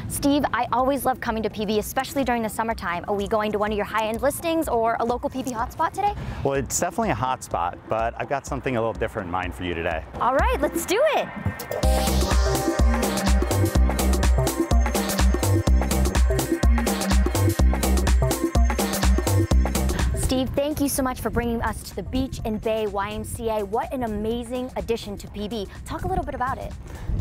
Steve, I always love coming to PB, especially during the summertime. Are we going to one of your high-end listings or a local PB hotspot today? Well, it's definitely a hotspot, but I've got something a little different in mind for you today. All right, let's do it. Steve, thank you so much for bringing us to the Beach and Bay YMCA. What an amazing addition to PB. Talk a little bit about it.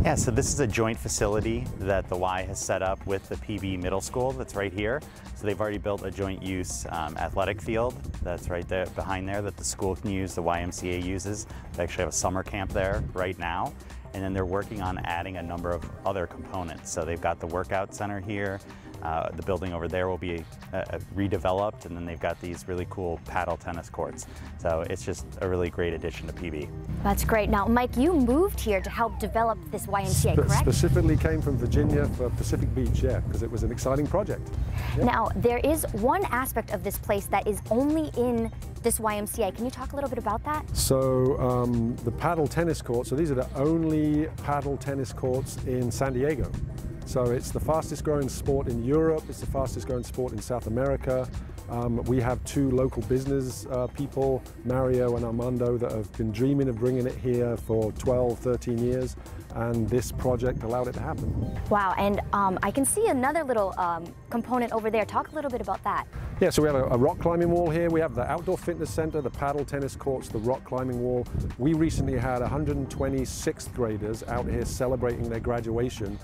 Yeah, so this is a joint facility that the Y has set up with the PB Middle School that's right here. So they've already built a joint use athletic field that's right there behind there that the school can use, the YMCA uses. They actually have a summer camp there right now. And then they're working on adding a number of other components. So they've got the workout center here. The building over there will be redeveloped, and then they've got these really cool paddle tennis courts. So it's just a really great addition to PB. That's great. Now, Mike, you moved here to help develop this YMCA, correct? Specifically came from Virginia for Pacific Beach, yeah, because it was an exciting project. Yeah. Now, there is one aspect of this place that is only in this YMCA. Can you talk a little bit about that? So the paddle tennis courts, so these are the only paddle tennis courts in San Diego. So it's the fastest growing sport in Europe, it's the fastest growing sport in South America. We have two local business people, Mario and Armando, that have been dreaming of bringing it here for 12, 13 years, and this project allowed it to happen. Wow, and I can see another little component over there. Talk a little bit about that. Yeah, so we have a rock climbing wall here. We have the outdoor fitness center, the paddle tennis courts, the rock climbing wall. We recently had 120 sixth graders out here celebrating their graduation,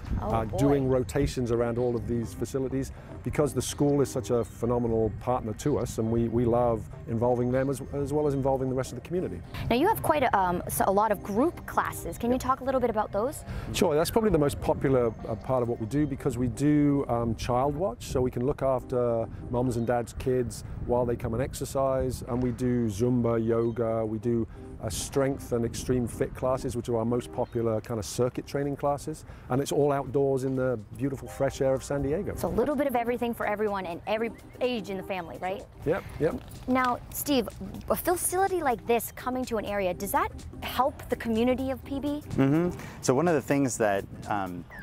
doing rotations around all of these facilities, because the school is such a phenomenal partner to us, and we love involving them as well as involving the rest of the community. Now, you have quite a lot of group classes. Can you talk a little bit about those? Sure, that's probably the most popular part of what we do, because we do child watch, so we can look after moms and dads' kids while they come and exercise, and we do Zumba, yoga, we do strength and extreme fit classes, which are our most popular kind of circuit training classes, and it's all outdoors in the beautiful fresh air of San Diego. It's a little bit of everything for everyone and every age in the family, right? Yep, yep. Now, Steve, a facility like this coming to an area, does that help the community of PB? Mm-hmm. So one of the things that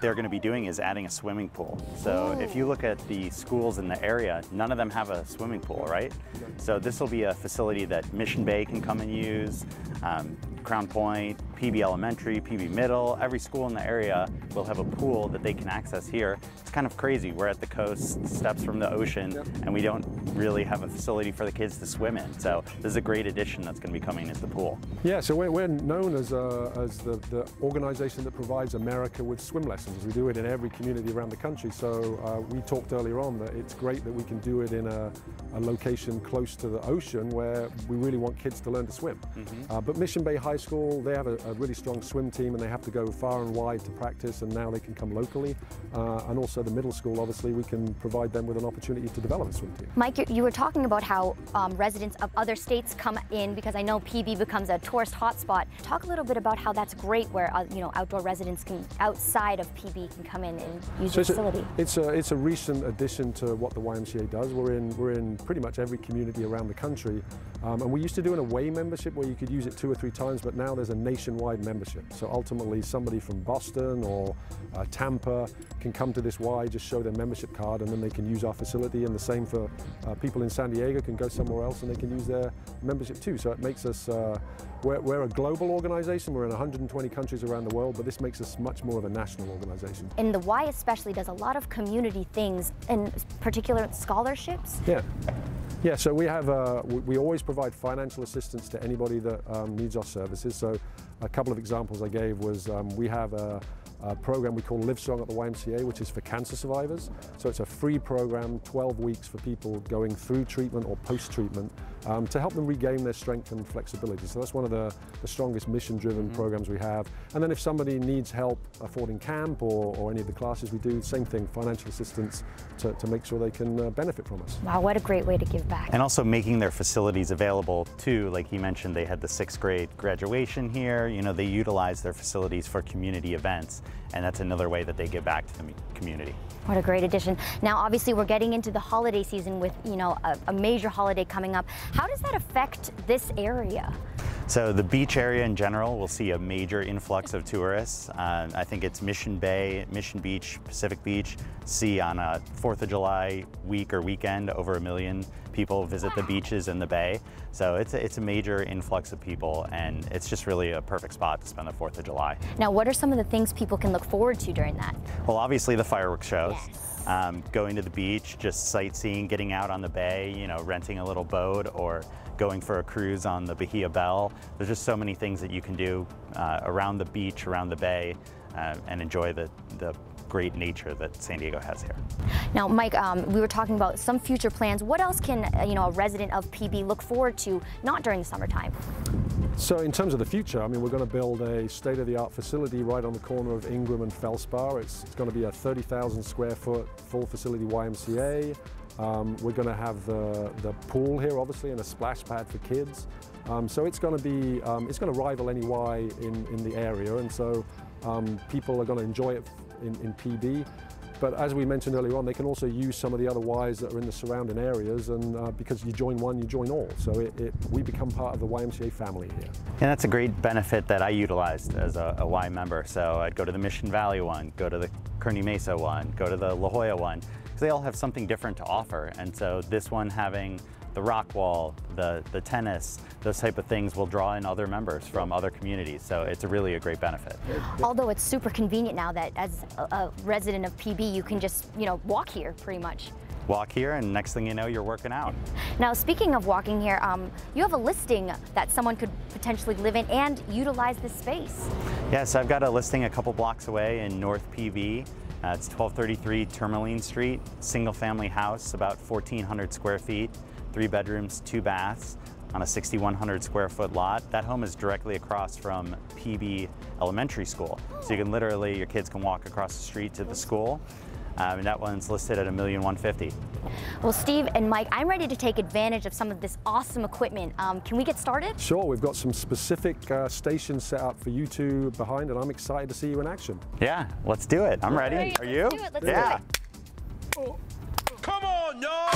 they're going to be doing is adding a swimming pool. So if you look at the schools in the area, none of them have a swimming pool, right? So this will be a facility that Mission Bay can come and use. Crown Point, PB Elementary, PB Middle, every school in the area will have a pool that they can access here. It's kind of crazy. We're at the coast, steps from the ocean, and we don't really have a facility for the kids to swim in. So this is a great addition that's going to be coming into the pool. Yeah, so we're known as the organization that provides America with swim lessons. We do it in every community around the country. So we talked earlier on that it's great that we can do it in a location close to the ocean where we really want kids to learn to swim. But Mission Bay High School, they have a really strong swim team, and they have to go far and wide to practice, and now they can come locally. And also the middle school, obviously, we can provide them with an opportunity to develop a swim team. Mike, you were talking about how residents of other states come in, because I know PB becomes a tourist hotspot. Talk a little bit about how that's great, where outdoor residents can, outside of PB, can come in and use the facility. It's a recent addition to what the YMCA does. We're in pretty much every community around the country, and we used to do an away membership where you could use it 2 or 3 times, but now there's a nationwide membership. So ultimately, somebody from Boston or Tampa can come to this Y, just show their membership card, and then they can use our facility. And the same for people in San Diego can go somewhere else and they can use their membership too. So it makes us, we're a global organization. We're in 120 countries around the world, but this makes us much more of a national organization. And the Y especially does a lot of community things, in particular scholarships. Yeah. Yeah, so we have we always provide financial assistance to anybody that needs our services. So a couple of examples I gave was we have a program we call Live Strong at the YMCA, which is for cancer survivors. So it's a free program, 12 weeks for people going through treatment or post-treatment to help them regain their strength and flexibility. So that's one of the strongest mission-driven programs we have. And then if somebody needs help affording camp or any of the classes we do, same thing, financial assistance to make sure they can benefit from us. Wow, what a great way to give back. And also making their facilities available too. Like he mentioned, they had the 6th grade graduation here. You know, they utilize their facilities for community events, and that's another way that they give back to the community. What a great addition. Now, obviously, we're getting into the holiday season with, a major holiday coming up. How does that affect this area? So the beach area in general will see a major influx of tourists. I think it's Mission Bay, Mission Beach, Pacific Beach. See on a 4th of July week or weekend, over 1 million people visit the beaches in the bay. So it's a major influx of people, and it's just really a perfect spot to spend the 4th of July. Now, what are some of the things people can look forward to during that? Well, obviously the fireworks shows. Yes. Going to the beach, just sightseeing, getting out on the bay, you know, renting a little boat or going for a cruise on the Bahia Bell. There's just so many things that you can do around the beach, around the bay, and enjoy the great nature that San Diego has here. Now, Mike, we were talking about some future plans. What else can a resident of PB look forward to, not during the summertime? So in terms of the future, I mean, we're going to build a state-of-the-art facility right on the corner of Ingram and Feldspar. It's going to be a 30,000 square foot full facility YMCA. We're going to have the pool here, obviously, and a splash pad for kids. So it's going to be, it's going to rival any Y in the area, and so people are going to enjoy it in PB. But as we mentioned earlier on, they can also use some of the other Ys that are in the surrounding areas, and because you join one, you join all. So we become part of the YMCA family here. And that's a great benefit that I utilized as a Y member. So I'd go to the Mission Valley one, go to the Kearny Mesa one, go to the La Jolla one, because they all have something different to offer. And so this one having the rock wall, the tennis, those type of things will draw in other members from other communities. So it's really a great benefit. Although it's super convenient now that as a resident of PB, you can just, walk here pretty much. Walk here, and next thing you know, you're working out. Now, speaking of walking here, you have a listing that someone could potentially live in and utilize this space. Yes, I've got a listing a couple blocks away in North PB. It's 1233 Tourmaline Street, single family house, about 1,400 square feet, 3 bedrooms, 2 baths on a 6,100 square foot lot. That home is directly across from PB Elementary School. So you can literally, your kids can walk across the street to the school. And that one's listed at $1,150,000. Well, Steve and Mike, I'm ready to take advantage of some of this awesome equipment. Can we get started? Sure, we've got some specific stations set up for you two behind, and I'm excited to see you in action. Yeah, let's do it. I'm ready. Right, Are you? Let's do it. Let's do it. Oh. Come on, y'all!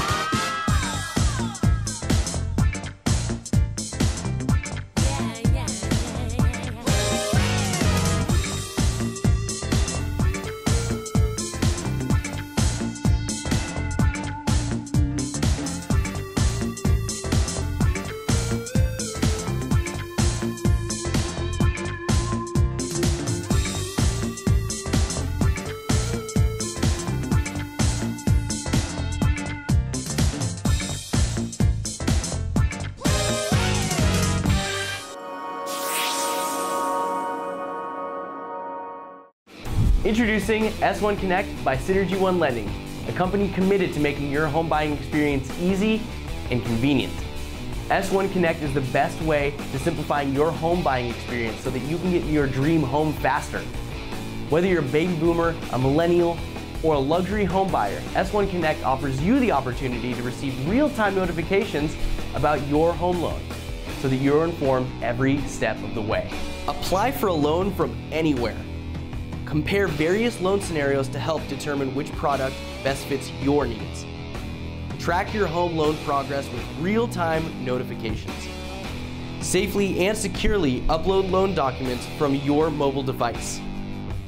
Introducing S1 Connect by Synergy One Lending, a company committed to making your home buying experience easy and convenient. S1 Connect is the best way to simplifying your home buying experience so that you can get your dream home faster. Whether you're a baby boomer, a millennial, or a luxury home buyer, S1 Connect offers you the opportunity to receive real-time notifications about your home loan so that you're informed every step of the way. Apply for a loan from anywhere. Compare various loan scenarios to help determine which product best fits your needs. Track your home loan progress with real-time notifications. Safely and securely upload loan documents from your mobile device.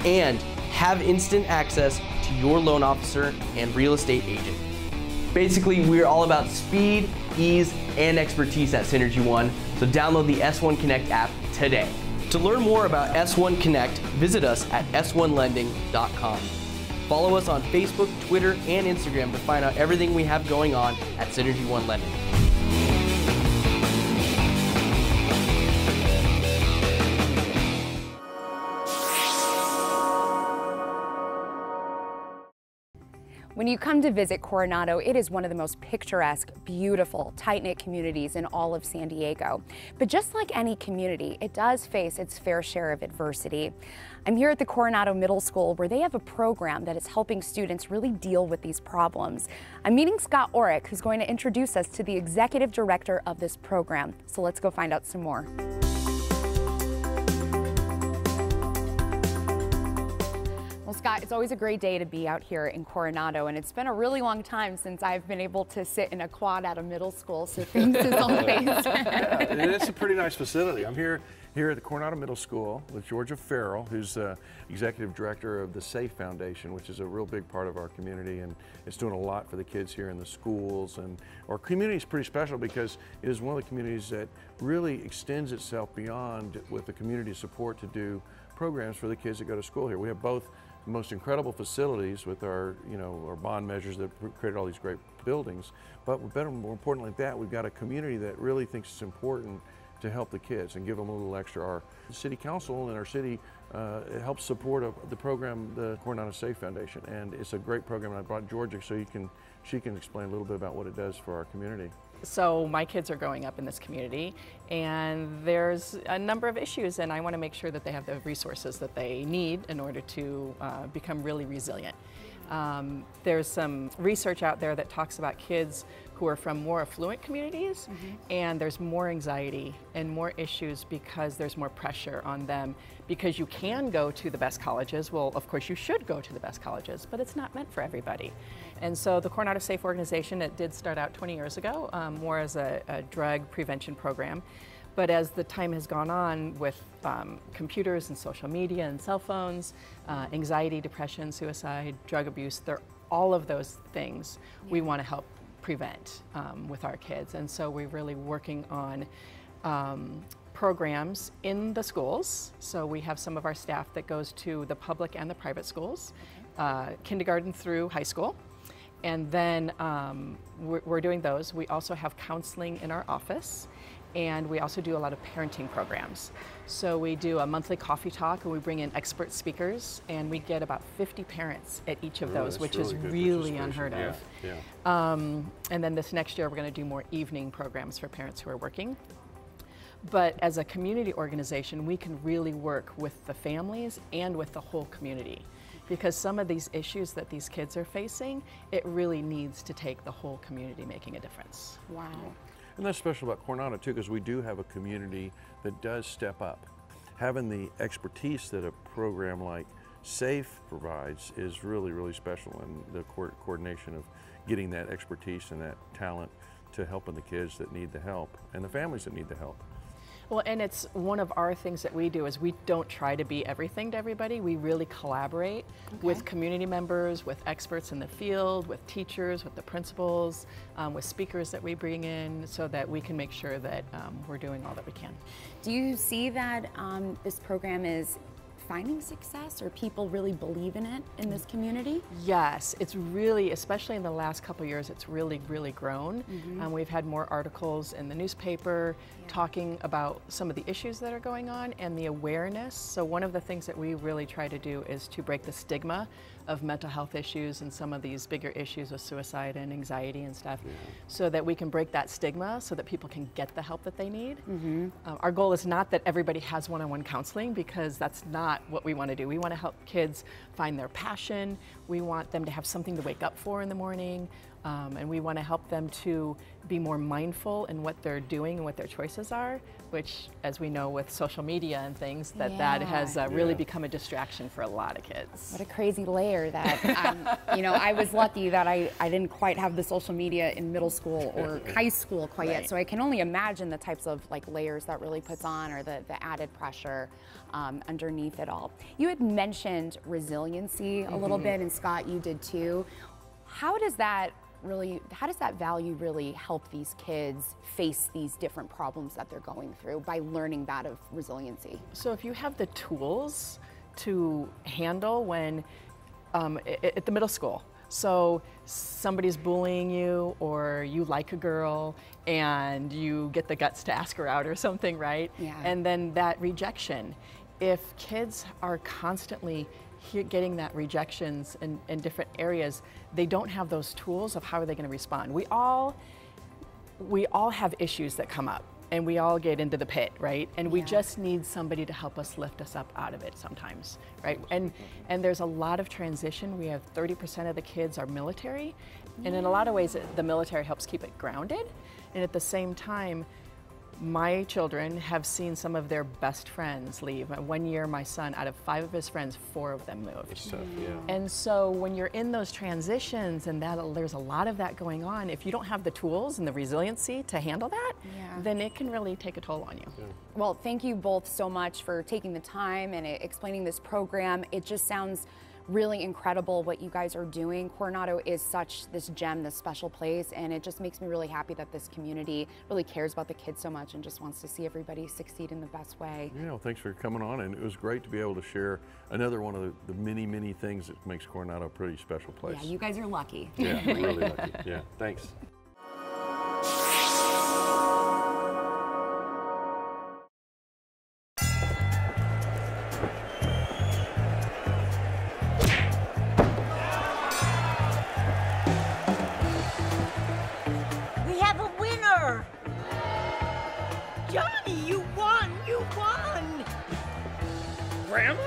And have instant access to your loan officer and real estate agent. Basically, we're all about speed, ease, and expertise at Synergy One, so download the S1 Connect app today. To learn more about S1 Connect, visit us at s1lending.com. Follow us on Facebook, Twitter, and Instagram to find out everything we have going on at Synergy One Lending. When you come to visit Coronado, it is one of the most picturesque, beautiful, tight-knit communities in all of San Diego. But just like any community, it does face its fair share of adversity. I'm here at the Coronado Middle School, where they have a program that is helping students really deal with these problems. I'm meeting Scott Aurich, who's going to introduce us to the executive director of this program. So let's go find out some more. Well, Scott, it's always a great day to be out here in Coronado, and it's been a really long time since I've been able to sit in a quad at a middle school, so thanks as always. Yeah, it's a pretty nice facility. I'm here at the Coronado Middle School with Georgia Ferrell, who's Executive Director of the SAFE Foundation, which is a real big part of our community, and it's doing a lot for the kids here in the schools. And our community is pretty special because it is one of the communities that really extends itself beyond with the community support to do programs for the kids that go to school here. We have both the most incredible facilities with our, our bond measures that created all these great buildings, but more importantly than that, we've got a community that really thinks it's important to help the kids and give them a little extra. Our city council and our city helps support the program, the Coronado Safe Foundation, and it's a great program. And I brought Georgia so she can explain a little bit about what it does for our community. So my kids are growing up in this community, and there's a number of issues, and I want to make sure that they have the resources that they need in order to become really resilient. There's some research out there that talks about kids who are from more affluent communities, and there's more anxiety and more issues because there's more pressure on them, because you can go to the best colleges. Well, of course you should go to the best colleges, but it's not meant for everybody. And so the Coronado Safe organization, it did start out 20 years ago, more as a drug prevention program. But as the time has gone on with computers and social media and cell phones, anxiety, depression, suicide, drug abuse, all of those things we want to help prevent with our kids. And so we're really working on programs in the schools. So we have some of our staff that goes to the public and the private schools, kindergarten through high school. And then we're doing those. We also have counseling in our office. And we also do a lot of parenting programs. So we do a monthly coffee talk, and we bring in expert speakers, and we get about 50 parents at each of those, which is really unheard of. Yeah. And then this next year, we're going to do more evening programs for parents who are working. But as a community organization, we can really work with the families and with the whole community. Because some of these issues that these kids are facing, it really needs to take the whole community making a difference. Wow. And that's special about Coronado too, because we do have a community that does step up. Having the expertise that a program like SAFE provides is really, really special, and the coordination of getting that expertise and that talent to helping the kids that need the help and the families that need the help. Well, and it's one of our things that we do is we don't try to be everything to everybody. We really collaborate with community members, with experts in the field, with teachers, with the principals, with speakers that we bring in, so that we can make sure that we're doing all that we can. Do you see that this program is finding success, or people really believe in it in this community? Yes, it's really, especially in the last couple of years, it's really, really grown. We've had more articles in the newspaper talking about some of the issues that are going on and the awareness. So one of the things that we really try to do is to break the stigma of mental health issues and some of these bigger issues of suicide and anxiety and stuff, so that we can break that stigma so that people can get the help that they need. Our goal is not that everybody has one-on-one counseling, because that's not what we want to do. We want to help kids find their passion. We want them to have something to wake up for in the morning. And we want to help them to be more mindful in what they're doing and what their choices are, which, as we know with social media and things, that has really become a distraction for a lot of kids. What a crazy layer that, I was lucky that I didn't quite have the social media in middle school or high school quite yet, so I can only imagine the types of layers that really puts on, or the added pressure underneath it all. You had mentioned resiliency a little bit, and Scott, you did too. How does that value really help these kids face these different problems that they're going through by learning that of resiliency? So if you have the tools to handle when at the middle school, so somebody's bullying you, or you like a girl and you get the guts to ask her out or something, right? And then that rejection. If kids are constantly getting that rejections in different areas, they don't have those tools of how are they going to respond. We all have issues that come up, and we all get into the pit, right? And we just need somebody to help us lift us up out of it sometimes, right? And there's a lot of transition. We have 30% of the kids are military, and in a lot of ways the military helps keep it grounded, and at the same time My children have seen some of their best friends leave. One year, my son, out of 5 of his friends, 4 of them moved. It's tough, yeah. And so when you're in those transitions and there's a lot of that going on, if you don't have the tools and the resiliency to handle that, then it can really take a toll on you. Yeah. Well, thank you both so much for taking the time and explaining this program. It just sounds really incredible what you guys are doing. Coronado is such this gem, this special place, and it just makes me really happy that this community really cares about the kids so much and just wants to see everybody succeed in the best way. Yeah, well, thanks for coming on, and it was great to be able to share another one of the many, many things that makes Coronado a pretty special place. Yeah, you guys are lucky. Yeah, we're really lucky. Yeah, thanks. Johnny, you won! You won! Grandma?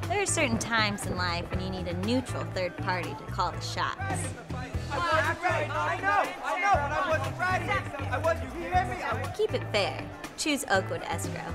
There are certain times in life when you need a neutral third party to call the shots. I wasn't right. I know, but I wasn't right. I wasn't, you hear me? Keep it fair. Choose Oakwood Escrow.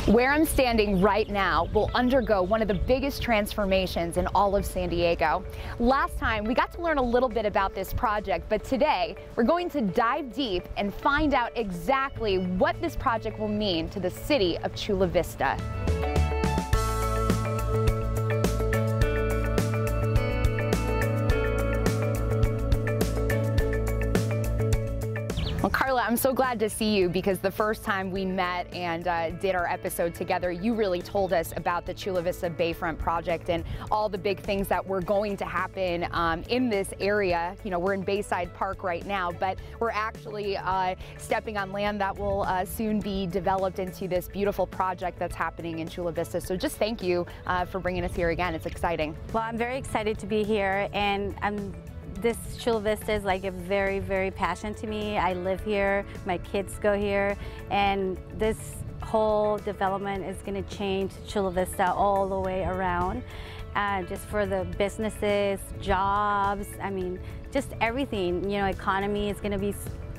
Where I'm standing right now will undergo one of the biggest transformations in all of San Diego. Last time we got to learn a little bit about this project, but today we're going to dive deep and find out exactly what this project will mean to the city of Chula Vista. Well, Karla, I'm so glad to see you because the first time we met and did our episode together, you really told us about the Chula Vista Bayfront project and all the big things that were going to happen in this area. You know, we're in Bayside Park right now, but we're actually stepping on land that will soon be developed into this beautiful project that's happening in Chula Vista. So just thank you for bringing us here again. It's exciting. Well, I'm very excited to be here, and this Chula Vista is like a very, very passion to me. I live here, my kids go here, and this whole development is going to change Chula Vista all the way around. Just for the businesses, jobs, I mean, just everything. You know, economy is going to be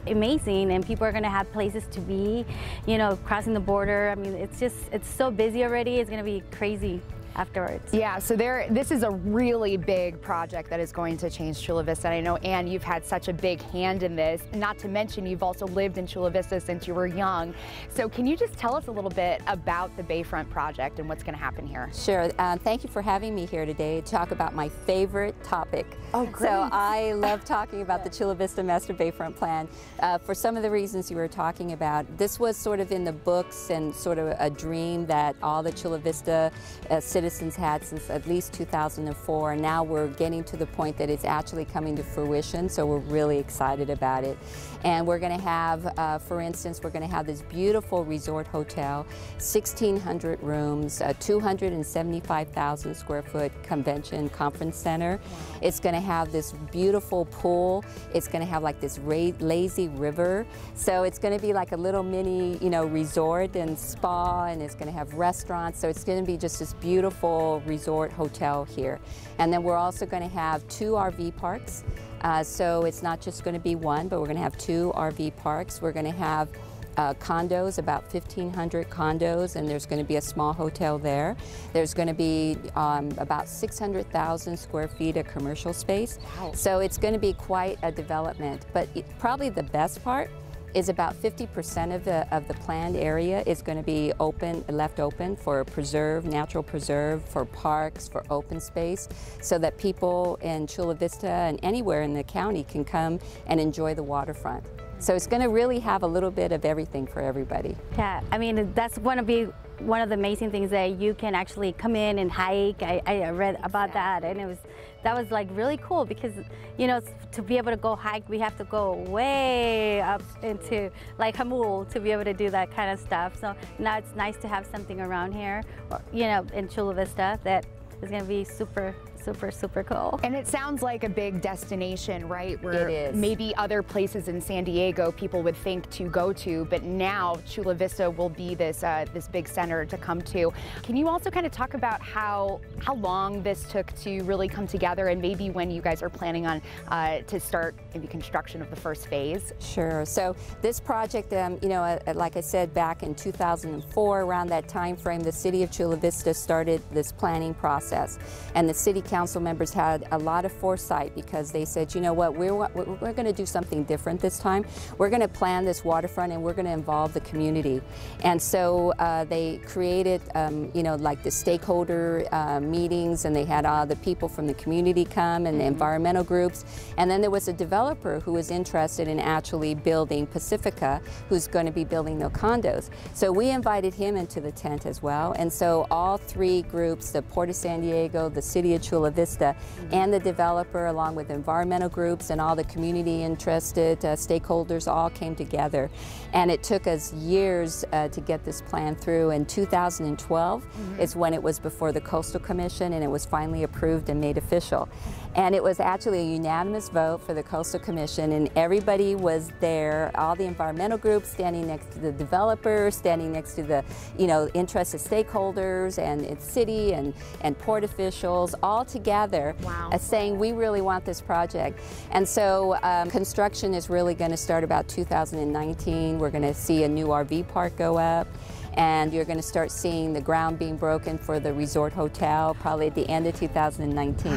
amazing, and people are going to have places to be, you know, crossing the border. I mean, it's so busy already. It's going to be crazy afterwards. Yeah, so this is a really big project that is going to change Chula Vista. And I know, Anne, you've had such a big hand in this, not to mention you've also lived in Chula Vista since you were young. So can you just tell us a little bit about the Bayfront project and what's going to happen here? Sure. Thank you for having me here today to talk about my favorite topic. Oh, great. So I love talking about the Chula Vista Master Bayfront Plan for some of the reasons you were talking about. This was sort of in the books and sort of a dream that all the Chula Vista citizens had since at least 2004. And now we're getting to the point that it's actually coming to fruition, so we're really excited about it. And we're going to have, for instance, we're going to have this beautiful resort hotel, 1,600 rooms, 275,000 square foot convention conference center. It's going to have this beautiful pool. It's going to have like this lazy river. So it's going to be like a little mini, you know, resort and spa, and it's going to have restaurants. So it's going to be just this beautiful resort hotel here. And then we're also going to have 2 RV parks. So it's not just going to be one, but we're going to have 2 RV parks. We're going to have condos, about 1,500 condos, and there's going to be a small hotel there. There's going to be about 600,000 square feet of commercial space. Wow. So it's going to be quite a development. But probably the best part is about 50% of the planned area is going to be left open for natural preserve, for parks, for open space, so that people in Chula Vista and anywhere in the county can come and enjoy the waterfront. So it's going to really have a little bit of everything for everybody. Yeah, I mean, that's going to be one of the amazing things, that you can actually come in and hike. I read about that, and that was like really cool, because, you know, to be able to go hike, we have to go way up into like Hamul to be able to do that kind of stuff. So now it's nice to have something around here, you know, in Chula Vista that is going to be super, super, super cool. And it sounds like a big destination, right? Where It is. maybe other places in San Diego people would think to go to, but now Chula Vista will be this this big center to come to. Can you also kind of talk about how long this took to really come together, and maybe when you guys are planning on to start maybe construction of the first phase? Sure. So this project, you know, like I said, back in 2004, around that time frame, the city of Chula Vista started this planning process, and the city council members had a lot of foresight because they said, you know what, we're going to do something different this time. We're going to plan this waterfront and we're going to involve the community. And so they created, you know, like the stakeholder meetings, and they had all the people from the community come and the environmental groups. And then there was a developer who was interested in actually building Pacifica, who's going to be building the condos. So we invited him into the tent as well. And so all three groups, the Port of San Diego, the city of Chula Vista, and the developer, along with environmental groups and all the community interested stakeholders, all came together. And it took us years to get this plan through. In 2012 is when it was before the Coastal Commission, and it was finally approved and made official. And it was actually a unanimous vote for the Coastal Commission, and everybody was there, all the environmental groups standing next to the developers, standing next to the, you know, interested stakeholders and its city and port officials, all together saying we really want this project. And so construction is really going to start about 2019. We're going to see a new RV park go up, and you're going to start seeing the ground being broken for the resort hotel probably at the end of 2019.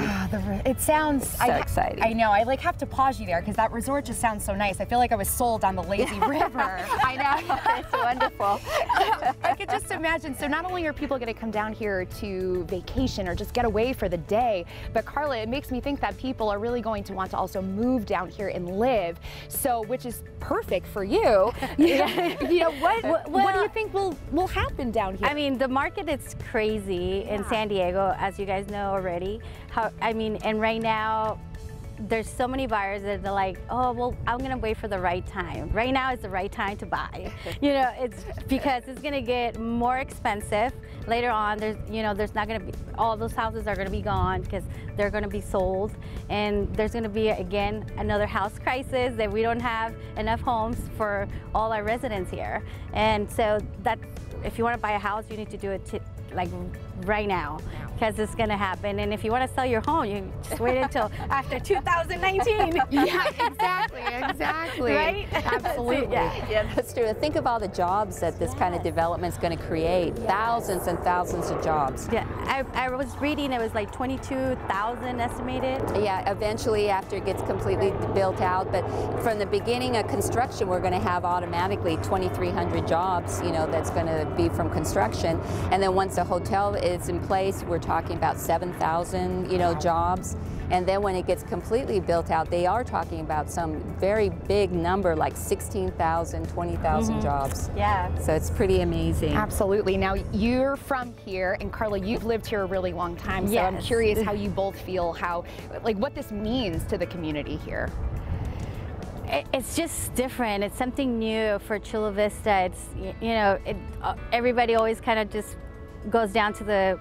It sounds so exciting. I know. I like have to pause you there because that resort just sounds so nice. I feel like I was sold on the lazy river. I know. It's wonderful. I could just imagine. So not only are people going to come down here to vacation or just get away for the day, but Karla, it makes me think that people are really going to want to also move down here and live. So, which is perfect for you. You know, what do you think will happen down here? I mean, the market is crazy in San Diego, as you guys know already. And right now, there's so many buyers that are like, oh, well, I'm gonna wait for the right time. Right now is the right time to buy. You know, it's because it's gonna get more expensive later on. There's not gonna be, all those houses are gonna be gone because they're gonna be sold, and there's gonna be again another house crisis that we don't have enough homes for all our residents here. And so that, if you want to buy a house, you need to do it like right now, because it's going to happen. And if you want to sell your home, you just wait until after 2019. Yeah, exactly. Right? Absolutely. Yeah, that's true. Think of all the jobs that this kind of development is going to create. Thousands and thousands of jobs. Yeah, I was reading it was like 22,000 estimated. Yeah, eventually after it gets completely built out. But from the beginning of construction, we're going to have automatically 2,300 jobs, you know, that's going to be from construction. And then once the hotel is in place, we're talking about 7,000, you know, jobs. And then when it gets completely built out, they are talking about some very big number, like 16,000, 20,000 jobs. Yeah. So it's pretty amazing. Absolutely. Now, you're from here, and Karla, you've lived here a really long time, so I'm curious how you both feel, what this means to the community here. It's just different. It's something new for Chula Vista. It's, you know, everybody always kind of just goes down to the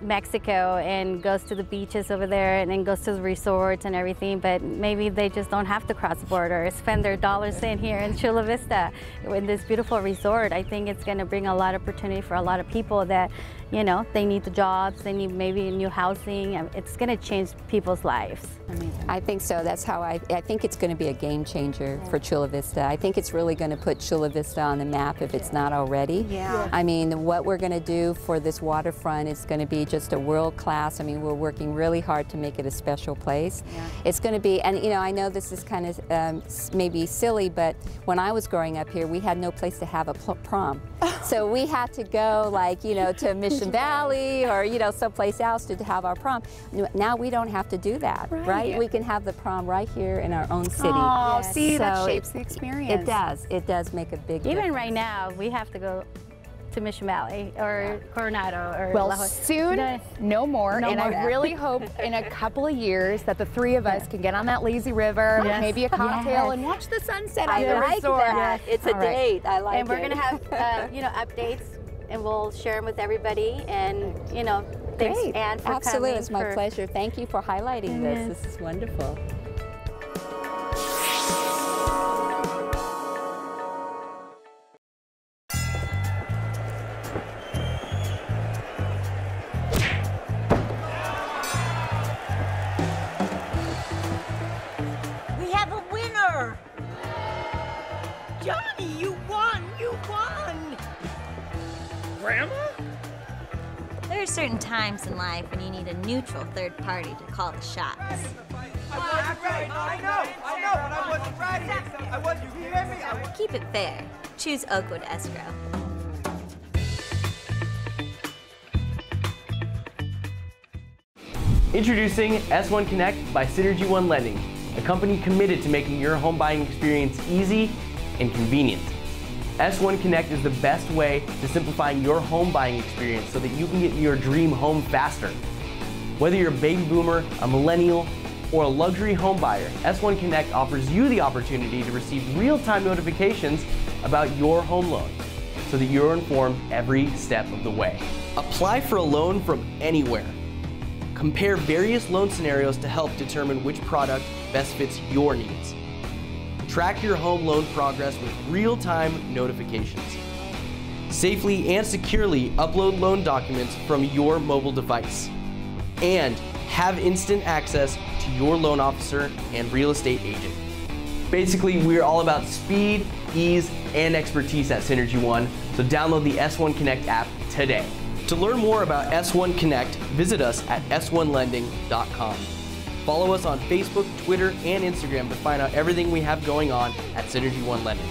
Mexico and goes to the beaches over there and then goes to the resorts and everything, but maybe they just don't have to cross the border, spend their dollars in here in Chula Vista in this beautiful resort. I think it's going to bring a lot of opportunity for a lot of people that, you know, they need the jobs, they need maybe new housing. It's going to change people's lives. Amazing. I think so. That's how I think it's going to be a game changer for Chula Vista. I think it's really going to put Chula Vista on the map if it's not already. Yeah. I mean, what we're going to do for this waterfront is going to be just a world class. I mean, we're working really hard to make it a special place. Yeah. It's going to be, and you know, I know this is kind of maybe silly, but when I was growing up here, we had no place to have a prom. So we had to go, like, you know, to Mission Valley or, you know, someplace else to have our prom. Now we don't have to do that, right? We can have the prom right here in our own city. Oh, see, so that shapes the experience. It does. It does make a big difference. Even right now, we have to go to Mission Valley or Coronado or well, soon, no more. And I really hope in a couple of years that the three of us can get on that lazy river with maybe a cocktail and watch the sunset on the resort. That. It's a date. I like it. And we're going to have, you know, updates, and we'll share them with everybody. And, you know, Thanks, Great. Anne, for Absolutely, coming. it's my pleasure. Thank you for highlighting Yes. this. This is wonderful. We have a winner! Johnny, you won! You won! Grandma? There are certain times in life when you need a neutral third party to call the shots. I wasn't ready. I know, but I wasn't ready. I wasn't, you hear me? Keep it fair. Choose Oakwood Escrow. Introducing S1 Connect by Synergy One Lending, a company committed to making your home buying experience easy and convenient. S1 Connect is the best way to simplifying your home buying experience so that you can get your dream home faster. Whether you're a baby boomer, a millennial, or a luxury home buyer, S1 Connect offers you the opportunity to receive real-time notifications about your home loan so that you're informed every step of the way. Apply for a loan from anywhere. Compare various loan scenarios to help determine which product best fits your needs. Track your home loan progress with real-time notifications. Safely and securely upload loan documents from your mobile device. And have instant access to your loan officer and real estate agent. Basically, we're all about speed, ease, and expertise at Synergy One, so download the S1 Connect app today. To learn more about S1 Connect, visit us at s1lending.com. Follow us on Facebook, Twitter, and Instagram to find out everything we have going on at Synergy One Lending.